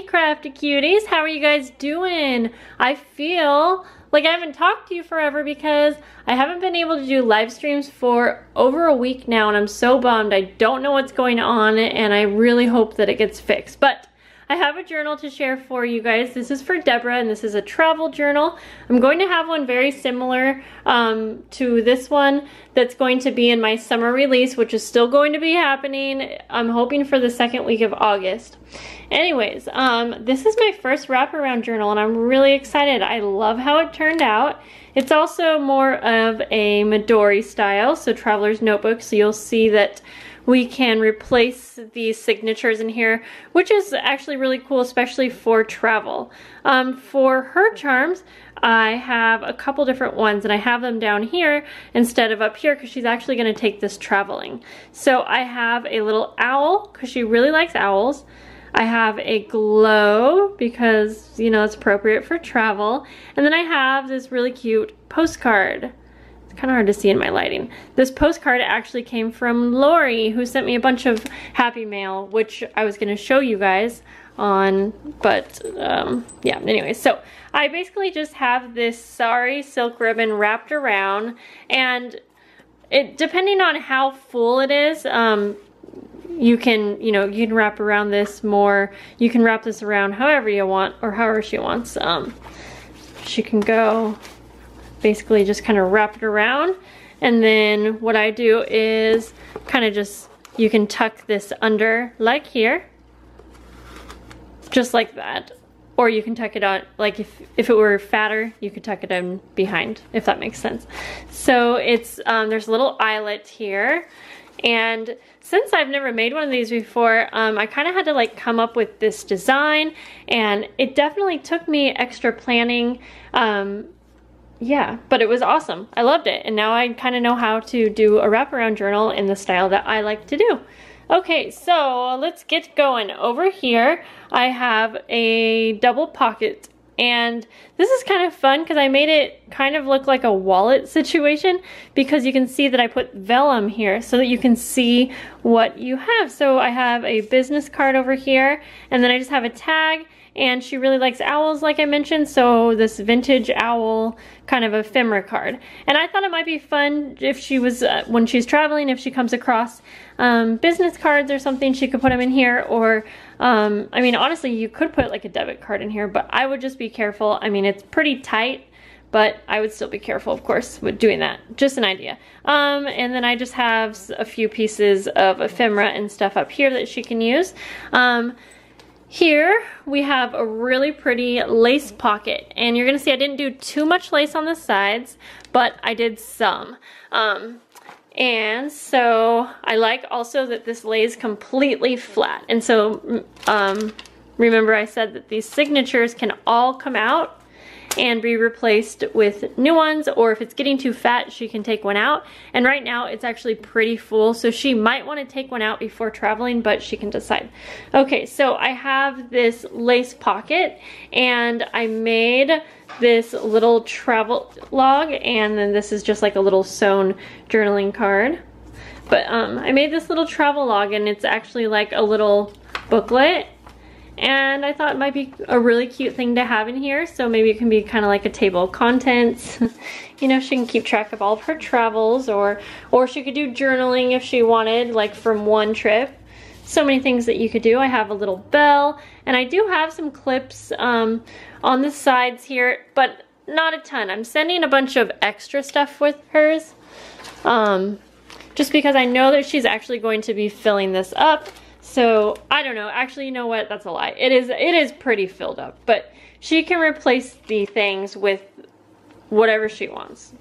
crafty cuties, how are you guys doing? I feel like I haven't talked to you forever because I haven't been able to do live streams for over a week now, and I'm so bummed. I don't know what's going on, and I really hope that it gets fixed. But I have a journal to share for you guys. This is for Deborah, and this is a travel journal. I'm going to have one very similar to this one that's going to be in my summer release, which is still going to be happening. I'm hoping for the second week of August. Anyways, this is my first wraparound journal, and I'm really excited. I love how it turned out. It's also more of a Midori style, so traveler's notebook, so you'll see that we can replace these signatures in here, which is actually really cool, especially for travel. For her charms, I have a couple different ones, and I have them down here instead of up here because she's actually going to take this traveling. So I have a little owl because she really likes owls. I have a glow because, you know, it's appropriate for travel. And then I have this really cute postcard. Kind of hard to see in my lighting. This postcard actually came from Lori, who sent me a bunch of happy mail, which I was going to show you guys on, but yeah, anyway, so I basically just have this sari silk ribbon wrapped around, and it, depending on how full it is, you can, you know, you can wrap around this more. You can wrap this around however you want, or however she wants. She can go basically just kind of wrap it around, and then what I do is kind of just, you can tuck this under like here, just like that, or you can tuck it on, like if it were fatter, you could tuck it in behind, if that makes sense. So it's there's a little eyelet here, and since I've never made one of these before, I kind of had to like come up with this design, and it definitely took me extra planning. Yeah, but it was awesome. I loved it. And now I kind of know how to do a wraparound journal in the style that I like to do. Okay, so let's get going. Over here, I have a double pocket. And this is kind of fun because I made it kind of look like a wallet situation, because you can see that I put vellum here so that you can see what you have. So I have a business card over here, and then I just have a tag. And she really likes owls, like I mentioned, so this vintage owl kind of ephemera card. And I thought it might be fun if she was, when she's traveling, if she comes across business cards or something, she could put them in here. Or, I mean, honestly, you could put like a debit card in here, but I would just be careful. I mean, it's pretty tight, but I would still be careful, of course, with doing that. Just an idea. And then I just have a few pieces of ephemera and stuff up here that she can use. Here we have a really pretty lace pocket, and you're gonna see I didn't do too much lace on the sides, but I did some. And so I like also that this lays completely flat. And so remember I said that these signatures can all come out and be replaced with new ones, or if it's getting too fat, she can take one out. And right now it's actually pretty full, so she might want to take one out before traveling, but she can decide. Okay, so I have this lace pocket, and I made this little travel log, and then this is just like a little sewn journaling card. But I made this little travel log, and it's actually like a little booklet. And I thought it might be a really cute thing to have in here, so maybe it can be kind of like a table of contents. You know, she can keep track of all of her travels, or she could do journaling if she wanted, like from one trip. So many things that you could do. I have a little bell, and I do have some clips on the sides here, but not a ton. I'm sending a bunch of extra stuff with hers, just because I know that she's actually going to be filling this up. So I don't know, actually, you know what, that's a lie. It is pretty filled up, but she can replace the things with whatever she wants.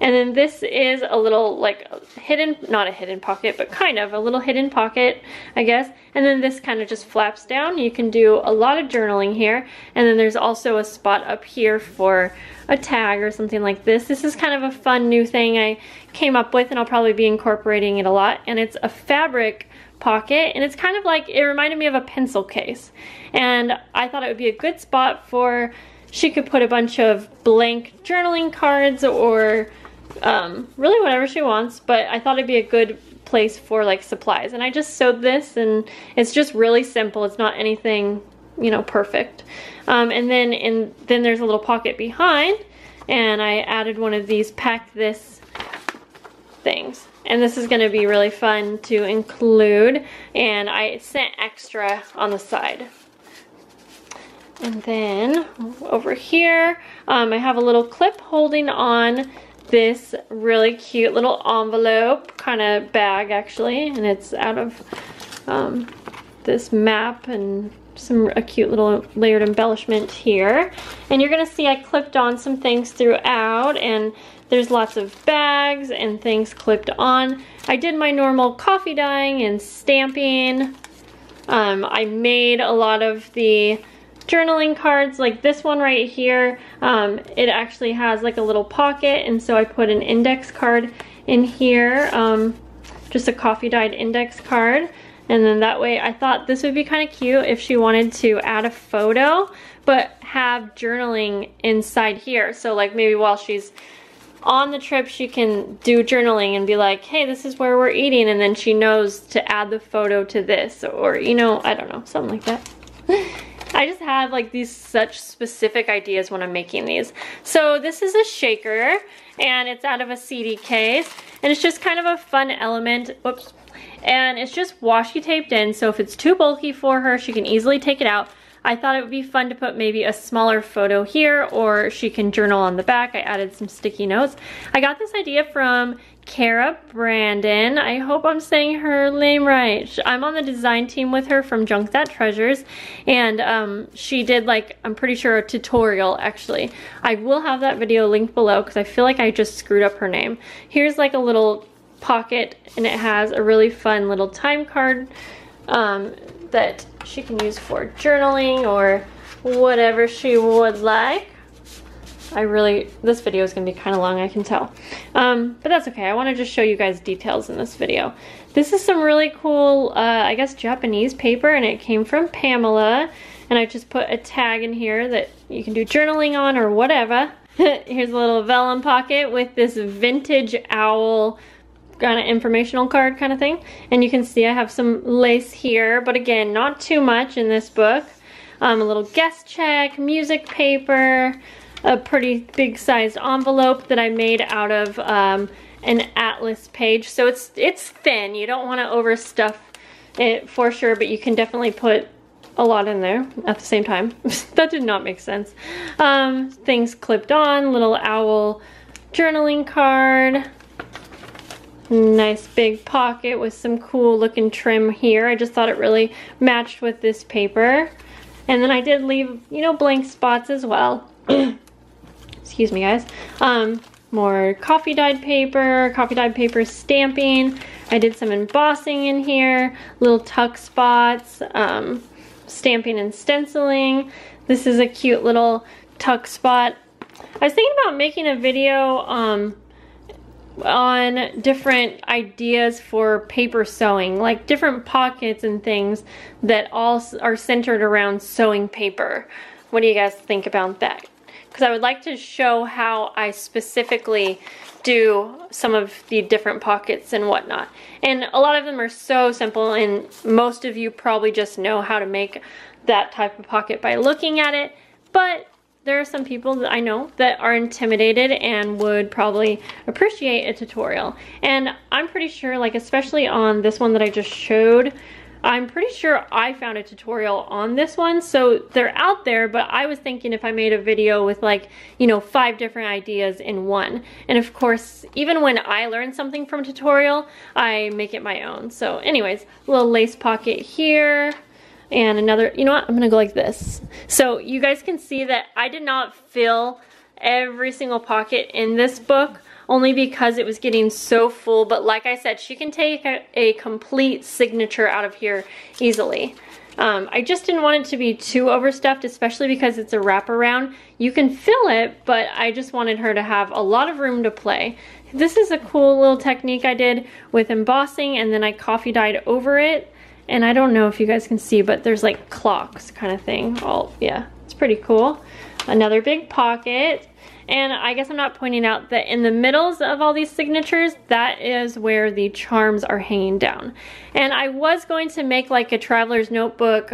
And then this is a little like hidden, not a hidden pocket, but kind of a little hidden pocket, I guess. And then this kind of just flaps down. You can do a lot of journaling here. And then there's also a spot up here for a tag or something like this. This is kind of a fun new thing I came up with, and I'll probably be incorporating it a lot. And it's a fabric pocket, and it's kind of like, it reminded me of a pencil case, and I thought it would be a good spot for, she could put a bunch of blank journaling cards, or really whatever she wants, but I thought it'd be a good place for like supplies. And I just sewed this, and it's just really simple. It's not anything you know, perfect. And then there's a little pocket behind, and I added one of these pack this things. And this is going to be really fun to include, and I sent extra on the side. And then over here, I have a little clip holding on this really cute little envelope kind of bag, actually, and it's out of this map and a cute little layered embellishment here. And you're gonna see I clipped on some things throughout, and there's lots of bags and things clipped on. I did my normal coffee dyeing and stamping. I made a lot of the journaling cards, like this one right here. It actually has like a little pocket, and so I put an index card in here, just a coffee dyed index card. And then that way I thought this would be kind of cute if she wanted to add a photo but have journaling inside here. So like maybe while she's on the trip she can do journaling and be like, hey, this is where we're eating, and then she knows to add the photo to this, or you know, I don't know, something like that. I just have like these such specific ideas when I'm making these. So this is a shaker, and it's out of a CD case, and it's just kind of a fun element. Whoops. And it's just washi taped in, so if it's too bulky for her, she can easily take it out. I thought it would be fun to put maybe a smaller photo here, or she can journal on the back. I added some sticky notes. I got this idea from Kara Brandon. I hope I'm saying her name right. I'm on the design team with her from Junk That Treasures, and she did, like, I'm pretty sure a tutorial, actually. I will have that video linked below because I feel like I just screwed up her name. Here's like a little pocket, and it has a really fun little time card that she can use for journaling or whatever she would like. This video is going to be kind of long, I can tell. But that's okay. I want to just show you guys details in this video. This is some really cool, I guess, Japanese paper, and it came from Pamela. And I just put a tag in here that you can do journaling on or whatever. Here's a little vellum pocket with this vintage owl kind of informational card kind of thing. And you can see I have some lace here, but again, not too much in this book. A little guest check, music paper, a pretty big sized envelope that I made out of an atlas page. So it's thin. You don't want to overstuff it for sure, but you can definitely put a lot in there at the same time. That did not make sense. Things clipped on, little owl journaling card. Nice big pocket with some cool looking trim here. I just thought it really matched with this paper. And then I did leave, you know, blank spots as well. Excuse me, guys. More coffee dyed paper stamping. I did some embossing in here, little tuck spots, stamping and stenciling. This is a cute little tuck spot. I was thinking about making a video on different ideas for paper sewing, like different pockets and things that all are centered around sewing paper. What do you guys think about that? Because I would like to show how I specifically do some of the different pockets and whatnot. And a lot of them are so simple, and most of you probably just know how to make that type of pocket by looking at it, but there are some people that I know that are intimidated and would probably appreciate a tutorial. And I'm pretty sure, like especially on this one that I just showed, I'm pretty sure I found a tutorial on this one. So they're out there, but I was thinking if I made a video with like, you know, 5 different ideas in one. And of course, even when I learn something from a tutorial, I make it my own. So anyways, a little lace pocket here. And another, you know what, I'm gonna go like this. So you guys can see that I did not fill every single pocket in this book, only because it was getting so full. But like I said, she can take a complete signature out of here easily. I just didn't want it to be too overstuffed, especially because it's a wraparound. You can fill it, but I just wanted her to have a lot of room to play. This is a cool little technique I did with embossing, and then I coffee dyed over it. And I don't know if you guys can see, but there's like clocks kind of thing. Oh, yeah, it's pretty cool. Another big pocket. And I guess I'm not pointing out that in the middles of all these signatures, that is where the charms are hanging down. And I was going to make like a traveler's notebook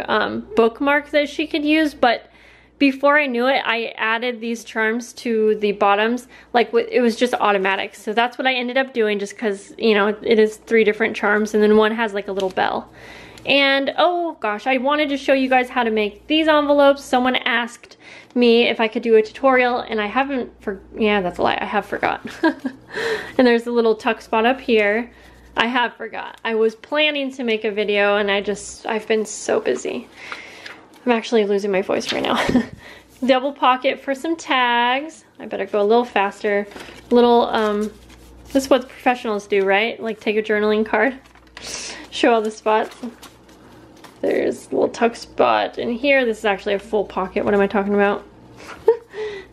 bookmark that she could use, but before I knew it, I added these charms to the bottoms, like it was just automatic. So that's what I ended up doing, just because, you know, it is 3 different charms, and then one has like a little bell. And oh gosh, I wanted to show you guys how to make these envelopes. Someone asked me if I could do a tutorial, and I haven't, yeah, that's a lie, I have forgot. And there's a little tuck spot up here. I have forgot. I was planning to make a video, and I've been so busy. I'm actually losing my voice right now. Double pocket for some tags. I better go a little faster. Little, this is what professionals do, right? Like take a journaling card. Show all the spots. There's a little tuck spot in here. This is actually a full pocket. What am I talking about?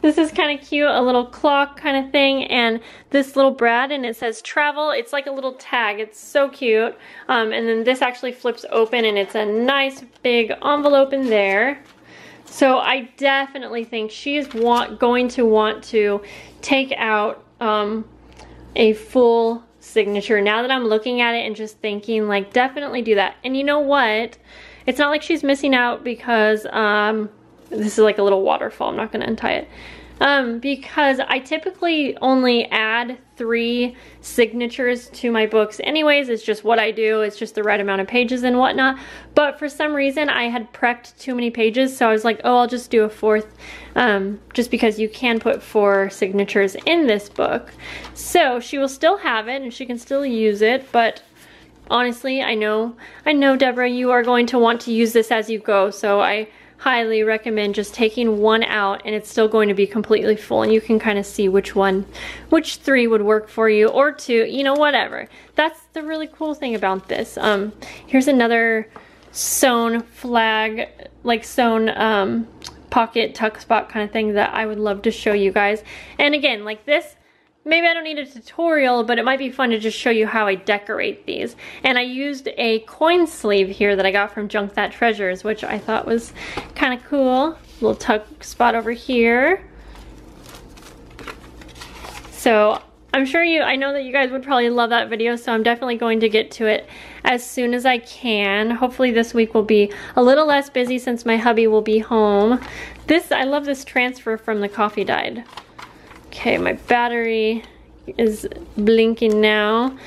This is kind of cute, a little clock kind of thing, and this little brad, and it says travel. It's like a little tag. It's so cute. And then this actually flips open, and it's a nice big envelope in there. So I definitely think she's going to want to take out a full signature. Now that I'm looking at it and just thinking, like, definitely do that. And you know what? It's not like she's missing out because this is like a little waterfall. I'm not going to untie it. Because I typically only add 3 signatures to my books anyways. It's just what I do. It's just the right amount of pages and whatnot. But for some reason I had prepped too many pages, so I was like, oh, I'll just do a 4th, just because you can put 4 signatures in this book. So she will still have it and she can still use it, but honestly, I know Deborah, you are going to want to use this as you go, so I highly recommend just taking 1 out, and it's still going to be completely full, and you can kind of see which 3 would work for you, or 2, you know, whatever. That's the really cool thing about this. Here's another sewn flag, like sewn pocket tuck spot kind of thing that I would love to show you guys. And again, like this, maybe I don't need a tutorial, but it might be fun to just show you how I decorate these. And I used a coin sleeve here that I got from Junk That Treasures, which I thought was kind of cool. Little tuck spot over here. So I'm sure I know that you guys would probably love that video, so I'm definitely going to get to it as soon as I can. Hopefully this week will be a little less busy since my hubby will be home. I love this transfer from the coffee dyed. Okay, my battery is blinking now.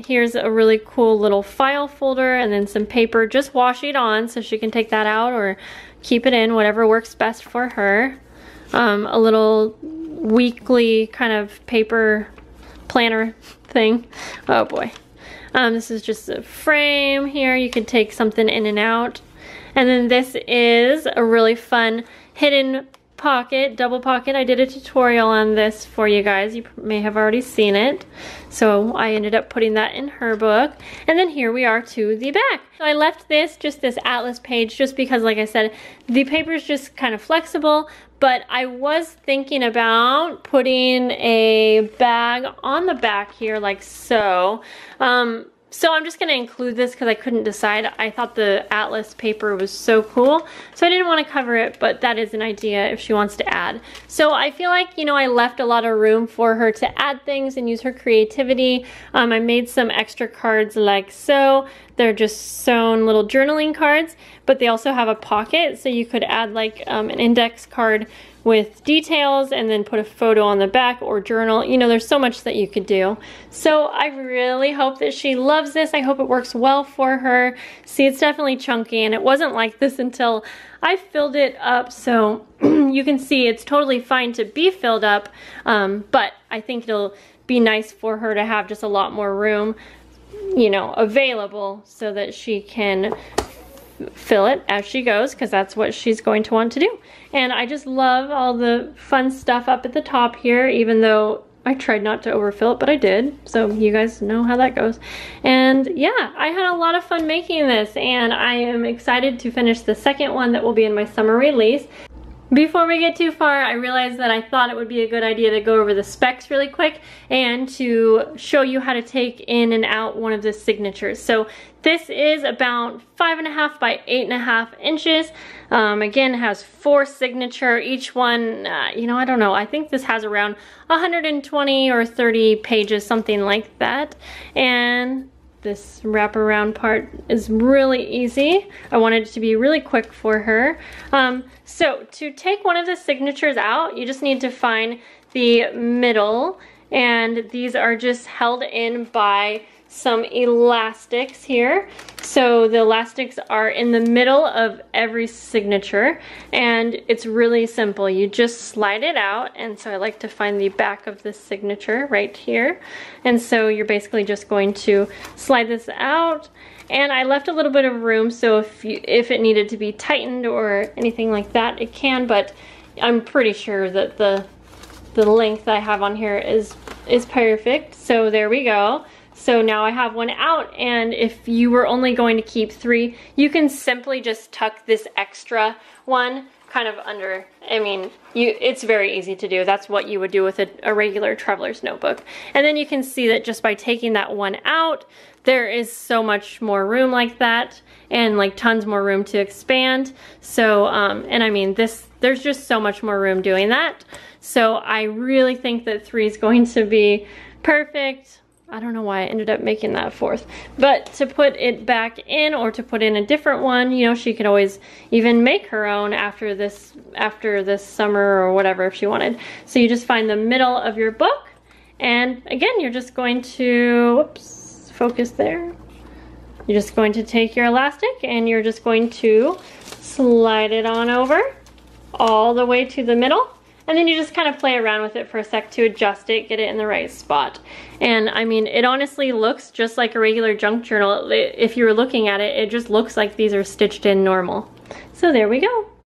Here's a really cool little file folder and then some paper. Just wash it on so she can take that out or keep it in, whatever works best for her. A little weekly kind of paper planner thing. Oh boy. This is just a frame here. You can take something in and out. And then this is a really fun hidden pocket, double pocket. I did a tutorial on this for you guys. You may have already seen it. So I ended up putting that in her book. And then here we are to the back. So I left this atlas page just because, like I said, the paper is just kind of flexible, but I was thinking about putting a bag on the back here like so. So I'm just gonna include this because I couldn't decide. I thought the atlas paper was so cool, so I didn't want to cover it, but that is an idea if she wants to add. So I feel like, you know, I left a lot of room for her to add things and use her creativity. I made some extra cards like so. They're just sewn little journaling cards, but they also have a pocket, so you could add like an index card with details and then put a photo on the back or journal. You know, there's so much that you could do. So I really hope that she loves this. I hope it works well for her. See, it's definitely chunky, and it wasn't like this until I filled it up. So you can see it's totally fine to be filled up, but I think it'll be nice for her to have just a lot more room, you know, available so that she can fill it as she goes, because that's what she's going to want to do. And I just love all the fun stuff up at the top here, even though I tried not to overfill it, but I did. So you guys know how that goes. And yeah, I had a lot of fun making this, and I am excited to finish the second one that will be in my summer release. Before we get too far, I realized that I thought it would be a good idea to go over the specs really quick and to show you how to take in and out one of the signatures. So this is about 5.5 by 8.5 inches. Again, it has 4 signature. Each one, you know, I don't know. I think this has around 120 or 30 pages, something like that. And this wraparound part is really easy. I wanted it to be really quick for her. So to take one of the signatures out, you just need to find the middle, and these are just held in by some elastics here. So the elastics are in the middle of every signature, and it's really simple. You just slide it out, and so I like to find the back of the signature right here. And so you're basically just going to slide this out, and I left a little bit of room, so if it needed to be tightened or anything like that, it can, but I'm pretty sure that the length I have on here is perfect. So there we go. So now I have one out, and if you were only going to keep 3, you can simply just tuck this extra one kind of under. I mean, it's very easy to do. That's what you would do with a regular traveler's notebook. And then you can see that just by taking that one out, there is so much more room like that, and like tons more room to expand. So, and I mean, there's just so much more room doing that. So I really think that 3 is going to be perfect. I don't know why I ended up making that 4th, but to put it back in or to put in a different one, you know, she could always even make her own after this summer or whatever if she wanted. So you just find the middle of your book, and again, you're just going to, whoops, focus there. You're just going to take your elastic and you're just going to slide it on over all the way to the middle. And then you just kind of play around with it for a sec to adjust it, get it in the right spot. And I mean, it honestly looks just like a regular junk journal. If you were looking at it, it just looks like these are stitched in normal. So there we go.